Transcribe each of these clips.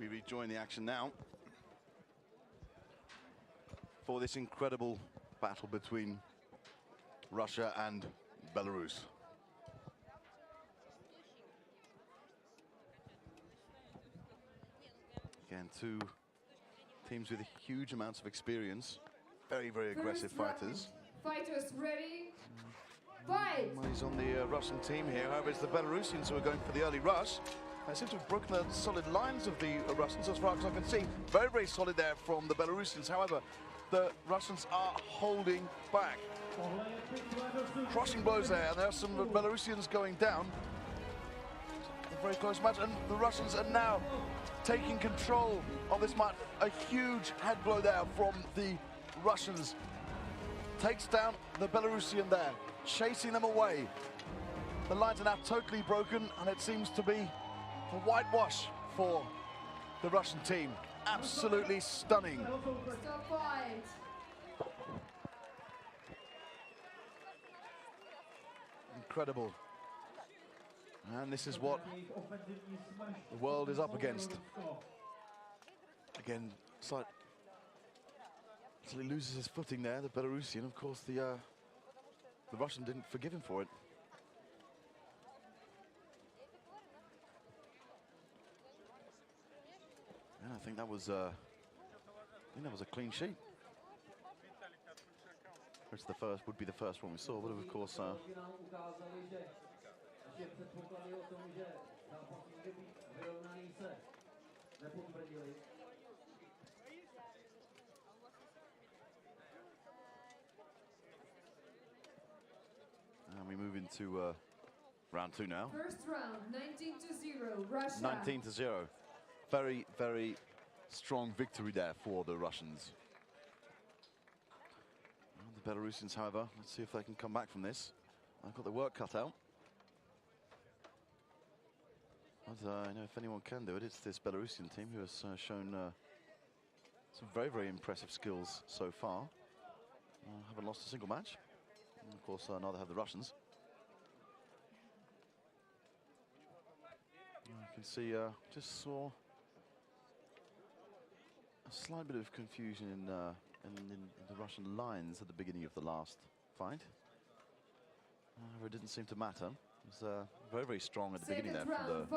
We rejoin the action now for this incredible battle between Russia and Belarus. Again, two teams with huge amounts of experience, very, very aggressive fighters. Fighters ready, fight! Well, he's on the Russian team here. However, it's the Belarusians who are going for the early rush. They seem to have broken the solid lines of the Russians, as far as I can see. Very, very solid there from the Belarusians. However, the Russians are holding back. Crushing blows there, and there are some Belarusians going down. A very close match, and the Russians are now taking control of this match. A huge head blow there from the Russians. Takes down the Belarusian there, chasing them away. The lines are now totally broken, and it seems to be a whitewash for the Russian team. Absolutely stunning. Stop fight. Incredible. And this is what the world is up against. Again, until he loses his footing there, the Belarusian. Of course, the Russian didn't forgive him for it. And I think that was a clean sheet. Which would be the first one we saw, but of course. And we move into round two now. First round, 19-0, Russia. 19-0. Very, very strong victory there for the Russians. And the Belarusians, however, let's see if they can come back from this. I've got the work cut out. But you know, if anyone can do it, it's this Belarusian team who has shown some very, very impressive skills so far. Haven't lost a single match. And of course, neither have the Russians. You can see, just saw a slight bit of confusion in the Russian lines at the beginning of the last fight. However, it didn't seem to matter. It was very, very strong at the beginning there from the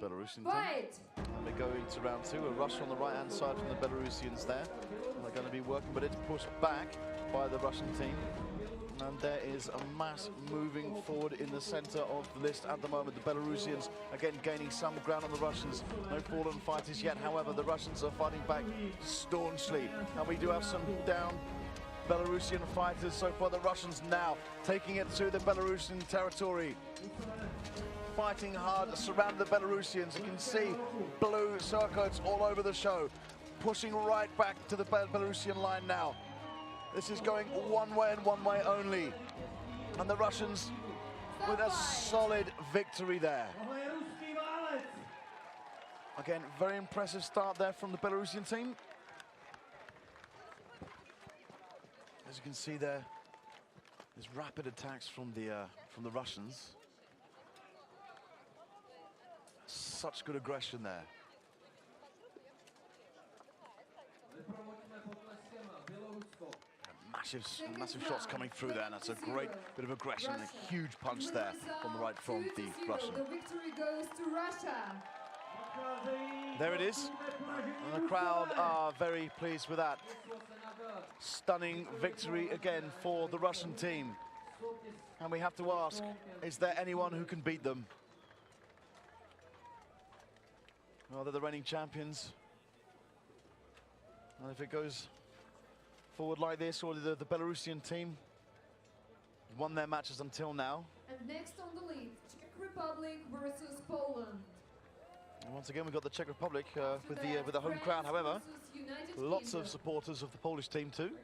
Belarusian team. And we go into round two. A rush on the right-hand side from the Belarusians there. They're going to be working, but it's pushed back by the Russian team. And there is a mass moving forward in the center of the list at the moment. The Belarusians, again, gaining some ground on the Russians. No fallen fighters yet. However, the Russians are fighting back staunchly. And we do have some down Belarusian fighters. So far, the Russians now taking it to the Belarusian territory. Fighting hard, surround the Belarusians. You can see blue circles all over the show. Pushing right back to the Belarusian line now. This is going one way and one way only. And the Russians with a solid victory there. Again, very impressive start there from the Belarusian team. As you can see there, there's rapid attacks from the Russians. Such good aggression there. Massive shots coming through there, and that's a great bit of aggression and a huge punch there on the right from the Russian. The victory goes to Russia. There it is, and the crowd are very pleased with that. Stunning victory again for the Russian team. And we have to ask, is there anyone who can beat them? Well, they're the reigning champions. And if it goes forward like this, or the Belarusian team won their matches until now. And next on the list, Czech Republic versus Poland. And once again, we've got the Czech Republic with the home crowd. However, lots of supporters of the Polish team too.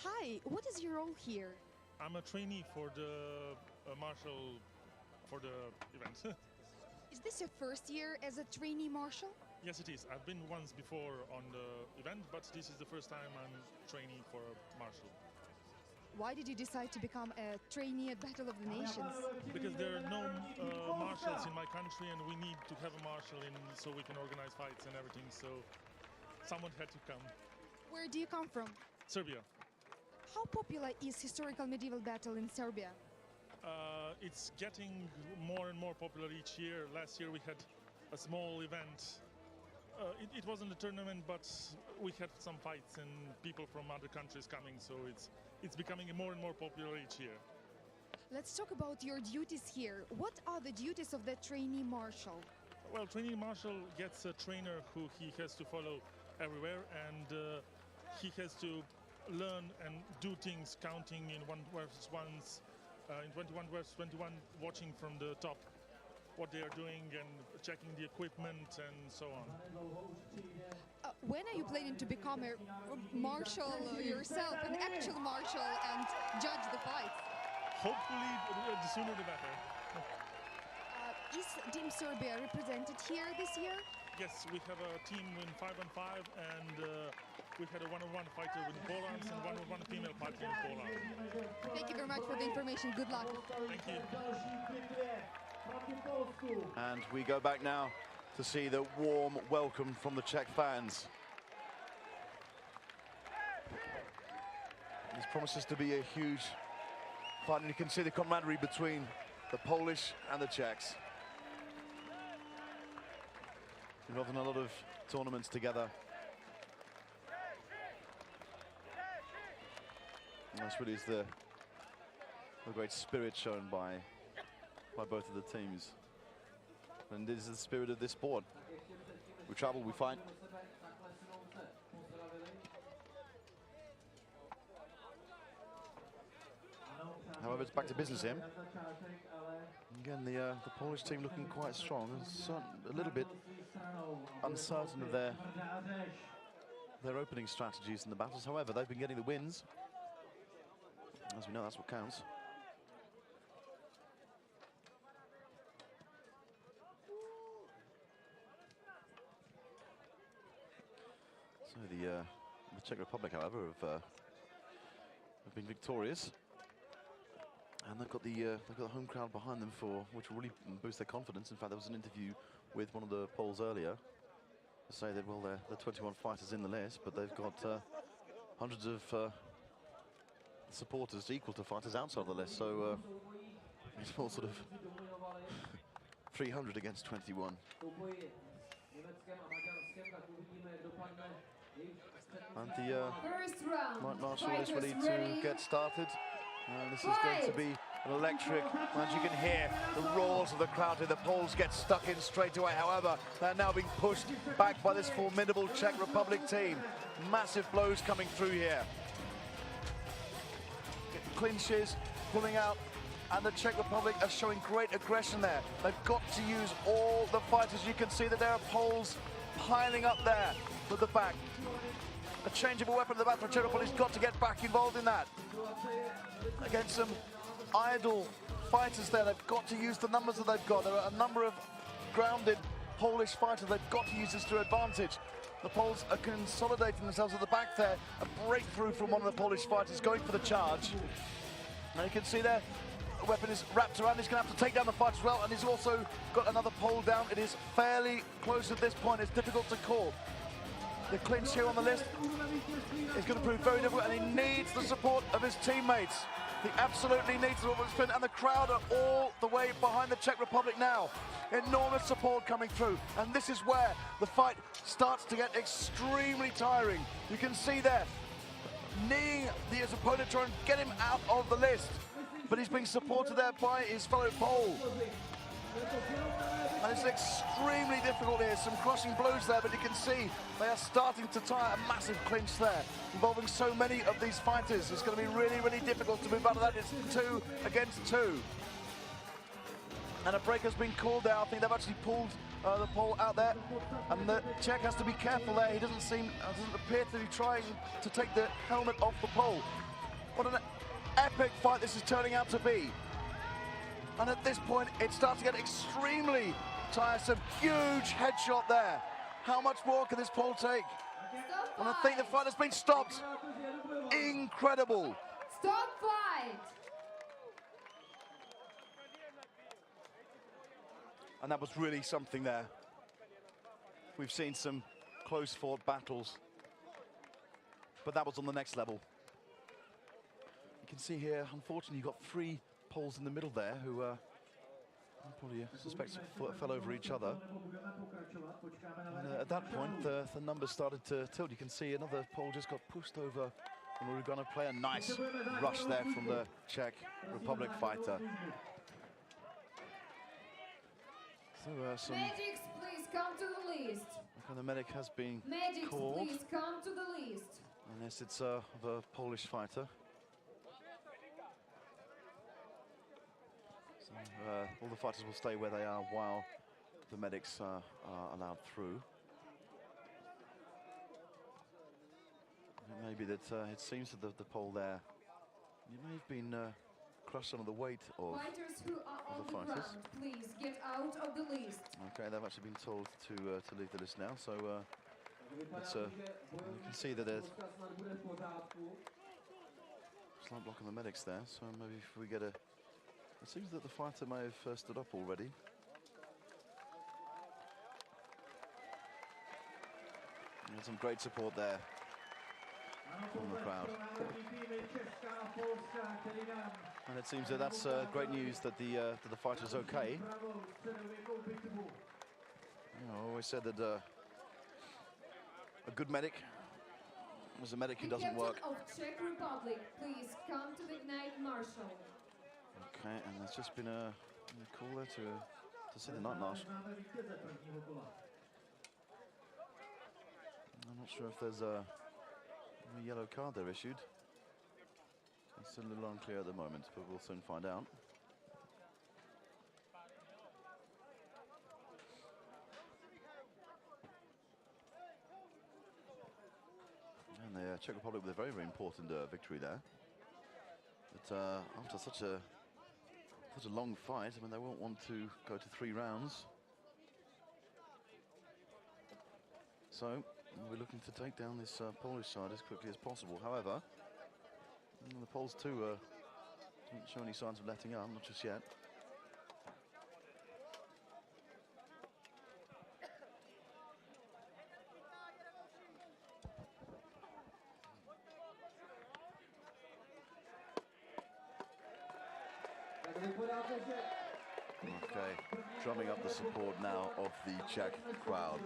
Hi, what is your role here? I'm a trainee for the marshal for the event. Is this your first year as a trainee marshal? Yes, it is. I've been once before on the event, but this is the first time I'm training for a marshal. Why did you decide to become a trainee at Battle of the Nations? Because there are no marshals in my country, and we need to have a marshal in so we can organize fights and everything. So someone had to come. Where do you come from? Serbia. How popular is historical medieval battle in Serbia? It's getting more and more popular each year. Last year we had a small event. It wasn't a tournament, but we had some fights and people from other countries coming, so it's becoming more and more popular each year. Let's talk about your duties here. What are the duties of the trainee marshal? Well, trainee marshal gets a trainer who he has to follow everywhere, and he has to learn and do things, counting in 1 versus 1s, in 21 versus 21, watching from the top what they are doing and checking the equipment and so on. When are you planning to become a marshal yourself, an actual marshal, and judge the fights? Hopefully, the sooner the better. Is Team Serbia represented here this year? Yes, we have a team in 5-on-5, and we had a 1-on-1 fighter with Poland and 1-on-1 female fighter in Poland. Thank you very much for the information. Good luck. Thank you. And we go back now to see the warm welcome from the Czech fans. This promises to be a huge fight, and you can see the camaraderie between the Polish and the Czechs. Involved in a lot of tournaments together. And that's really the great spirit shown by both of the teams. And this is the spirit of this sport. We travel, we fight. However, it's back to business here. Again, the Polish team looking quite strong, and a little bit uncertain of their opening strategies in the battles. However, they've been getting the wins. As we know, that's what counts. So the Czech Republic, however, have been victorious, and they've got the home crowd behind them, which will really boost their confidence. In fact, there was an interview with one of the Poles earlier to say that, well, they're 21 fighters in the list, but they've got hundreds of supporters equal to fighters outside the list. So it's all sort of 300 against 21. And the First round. Mike Marshall is Fighters ready to get started. And this is going to be an electric, as you can hear, the roars of the crowd here. The Poles get stuck in straight away. However, they're now being pushed back by this formidable Czech Republic team. Massive blows coming through here. Clinches, pulling out, and the Czech Republic are showing great aggression there. They've got to use all the fighters. You can see that there are Poles piling up there with the back. A changeable weapon at the back for Czech Republic's got to get back involved in that. Against some idle fighters there, they've got to use the numbers that they've got. There are a number of grounded Polish fighters. They've got to use this to their advantage. The Poles are consolidating themselves at the back there. A breakthrough from one of the Polish fighters going for the charge. Now you can see there, the weapon is wrapped around. He's going to have to take down the fight as well, and he's also got another Pole down. It is fairly close at this point. It's difficult to call. The clinch here on the list is going to prove very difficult, and he needs the support of his teammates. He absolutely needs the support of his teammates, and the crowd are all the way behind the Czech Republic now. Enormous support coming through, and this is where the fight starts to get extremely tiring. You can see there, kneeing his opponent, trying to get him out of the list, but he's being supported there by his fellow Pole. And it's extremely difficult here. Some crushing blows there, but you can see they are starting to tire. A massive clinch there, involving so many of these fighters. It's going to be really, really difficult to move out of that. It's 2 against 2. And a break has been called there. I think they've actually pulled the Pole out there. And the Czech has to be careful there. He doesn't appear to be trying to take the helmet off the Pole. What an epic fight this is turning out to be. And at this point, it starts to get extremely tiresome. Huge headshot there. How much more can this pole take? And I think the fight has been stopped. Incredible. Stop fight. And that was really something there. We've seen some close fought battles, but that was on the next level. You can see here, unfortunately, you've got 3 poles in the middle there who I probably suspect fell over each other. And at that point, the numbers started to tilt. You can see another pole just got pushed over, and we're going to play a nice rush there from the Czech Republic fighter. So some Medics, please come to the list. the medic has been Medics, called. please come to the list. Unless it's of a Polish fighter. So, all the fighters will stay where they are while the medics are allowed through. It may be that it seems that the pole there, you may have been crushed under the weight of Fighters who are on the the fighters. ground, please get out of the list. Okay, they've actually been told to leave the list now. So it's you can see that there's slight block on the medics there. So maybe if we get a, it seems that the fighter may have stood up already. And some great support there from the crowd. And it seems that that's great news that the fighter's okay. I always said that a good medic was a medic who doesn't work. Captain of Czech Republic, please come to the Ignite Marshal. Okay, and there's just been a call there to see the night marshal. I'm not sure if there's a yellow card there issued. It's a little unclear at the moment, but we'll soon find out. And the Czech Republic with a very, very important victory there. But after such a long fight, I mean, they won't want to go to 3 rounds. So we're looking to take down this Polish side as quickly as possible. However, the Poles too don't show any signs of letting up, not just yet. Okay, drumming up the support now of the Czech crowd.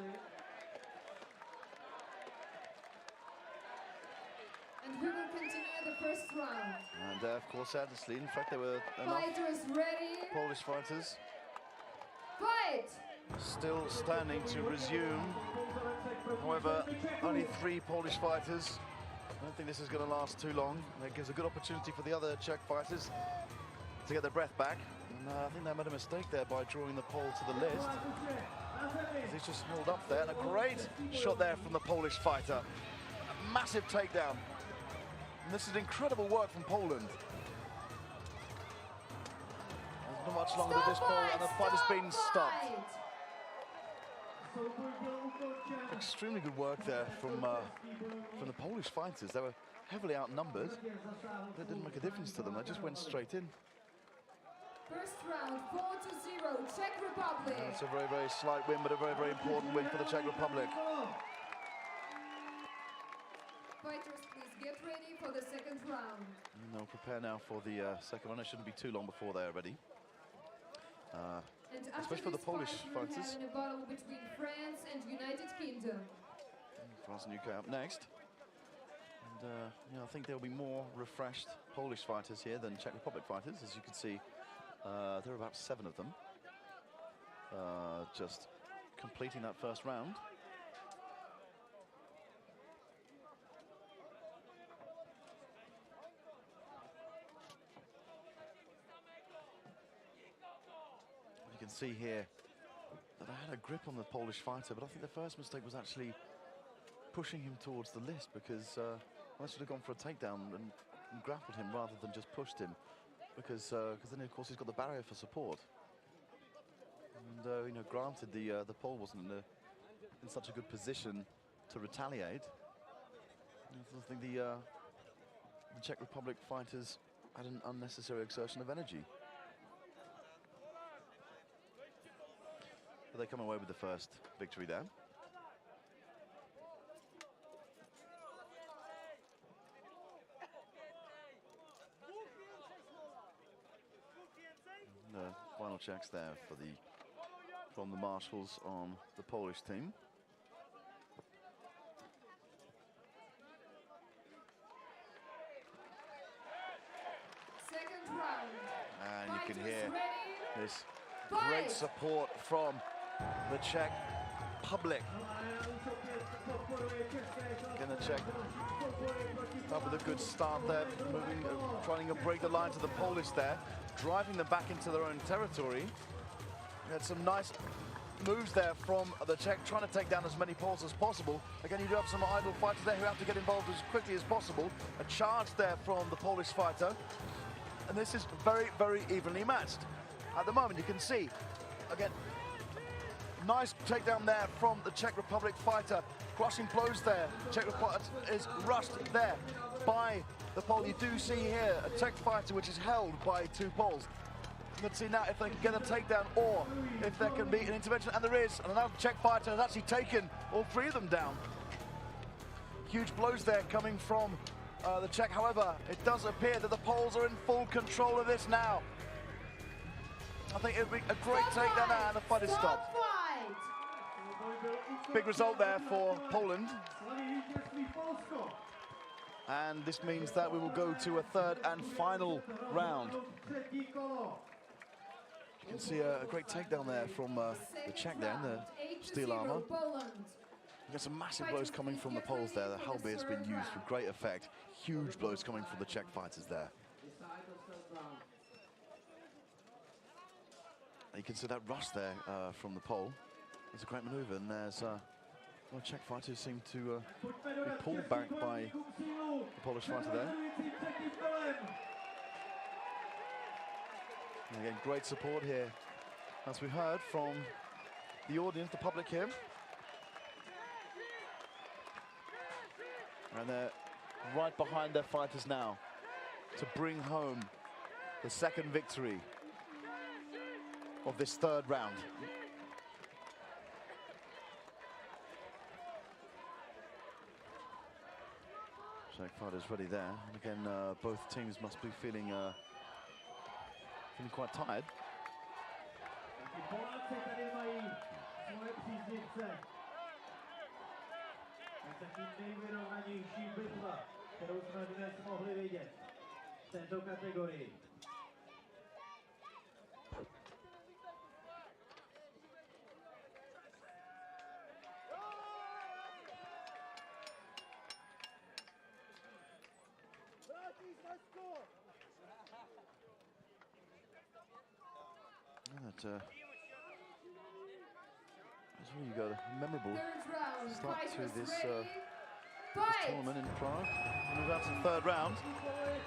And we will continue the first round. And of course, sadly, in fact, there were enough Fighters ready. Polish fighters Fight! still standing to resume. However, only 3 Polish fighters. I don't think this is going to last too long. It gives a good opportunity for the other Czech fighters to get their breath back. And I think they made a mistake there by drawing the pole to the list. He's just held up there, and a great shot there from the Polish fighter. A massive takedown. And this is incredible work from Poland. There's not much longer with this pole, and the fight has been stopped. Extremely good work there from the Polish fighters. They were heavily outnumbered, but it didn't make a difference to them. They just went straight in. First round, 4-0, Czech Republic. It's a very, very slight win, but a very, very important win for the Czech Republic. Fighters, please get ready for the second round. And they'll prepare now for the second one. It shouldn't be too long before they're ready. And Especially for the Polish fighters. Having a battle between France and United Kingdom. France and UK up next. And yeah, I think there'll be more refreshed Polish fighters here than Czech Republic fighters. As you can see, there are about 7 of them. Just completing that first round. You can see here that I had a grip on the Polish fighter, but I think the first mistake was actually pushing him towards the list, because I should have gone for a takedown and and grappled him rather than just pushed him, because then of course he's got the barrier for support. And you know, granted the Pole wasn't in such a good position to retaliate. I think the Czech Republic fighters had an unnecessary exertion of energy. But they come away with the first victory there. And the final checks there from the marshals on the Polish team. Second round. And you can hear Ready? this great support from the Czech public. Gonna check up with a good start there, moving, trying to break the lines of the Polish there, driving them back into their own territory. We had some nice moves there from the Czech, trying to take down as many Poles as possible. Again, you do have some idle fighters there who have to get involved as quickly as possible. A charge there from the Polish fighter. And this is very, very evenly matched. At the moment, you can see, again, nice takedown there from the Czech Republic fighter. Crushing blows there. Czech Republic is rushed there by the Pole. You do see here a Czech fighter which is held by two Poles. Let's see now if they can get a takedown or if there can be an intervention, and there is. And another Czech fighter has actually taken all three of them down. Huge blows there coming from the Czech. However, it does appear that the Poles are in full control of this now. I think it would be a great takedown now, and the fight is stopped. Big result there for Poland. And this means that we will go to a third and final round. You can see a great takedown there from the Czech there in the steel armor. We got some massive blows coming from the Poles there. The halberd has been used with great effect. Huge blows coming from the Czech fighters there. You can see that rush there from the Pole. It's a great maneuver, and there's Czech fighters seem to be pulled back by the Polish fighter there. And again, great support here, as we heard from the audience, the public here. And they're right behind their fighters now to bring home the second victory of this third round. Czech fighters ready there. And again, both teams must be feeling quite tired. That's really got a memorable start to this tournament in Prague. We move out to the third round.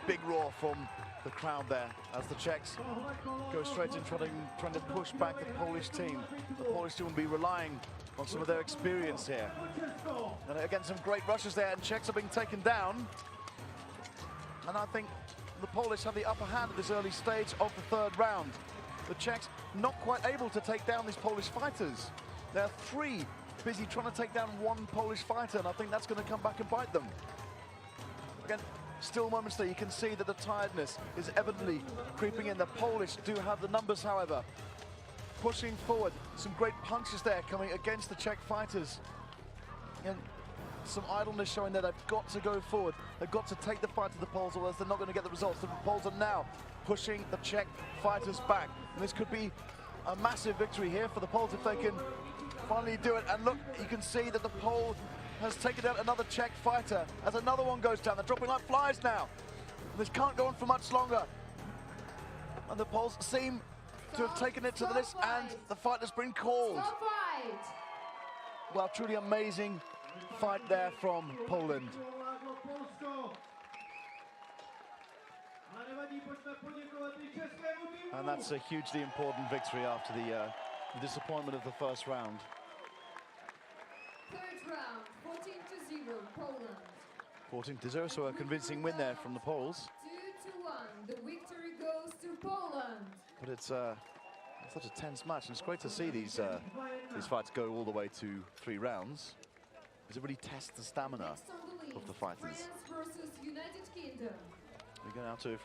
Big roar from the crowd there as the Czechs go straight in, trying to push back the Polish team. The Polish team will be relying on some of their experience here. And again, some great rushes there, and Czechs are being taken down. And I think the Polish have the upper hand at this early stage of the third round. The Czechs not quite able to take down these Polish fighters. There are three busy trying to take down one Polish fighter, and I think that's going to come back and bite them. Again, still moments there, you can see that the tiredness is evidently creeping in. The Polish do have the numbers, however. Pushing forward, some great punches there coming against the Czech fighters. And some idleness showing that they've got to go forward. They've got to take the fight to the Poles, or else they're not going to get the results. The Poles are now pushing the Czech fighters back. And this could be a massive victory here for the Poles if they can finally do it. And look, you can see that the Pole has taken out another Czech fighter as another one goes down. They're dropping like flies now. This can't go on for much longer. And the Poles seem to have taken it to this, and the fight has been called. Well, truly amazing fight there from Poland. And that's a hugely important victory after the disappointment of the first round. Third round, 14-0, Poland. 14-0, so a convincing win there from the Poles. 2-1, the victory goes to Poland. But it's such a tense match, and it's great to see these fights go all the way to 3 rounds, because it really tests the stamina Next on the list, of the fighters. France versus United Kingdom. We go now to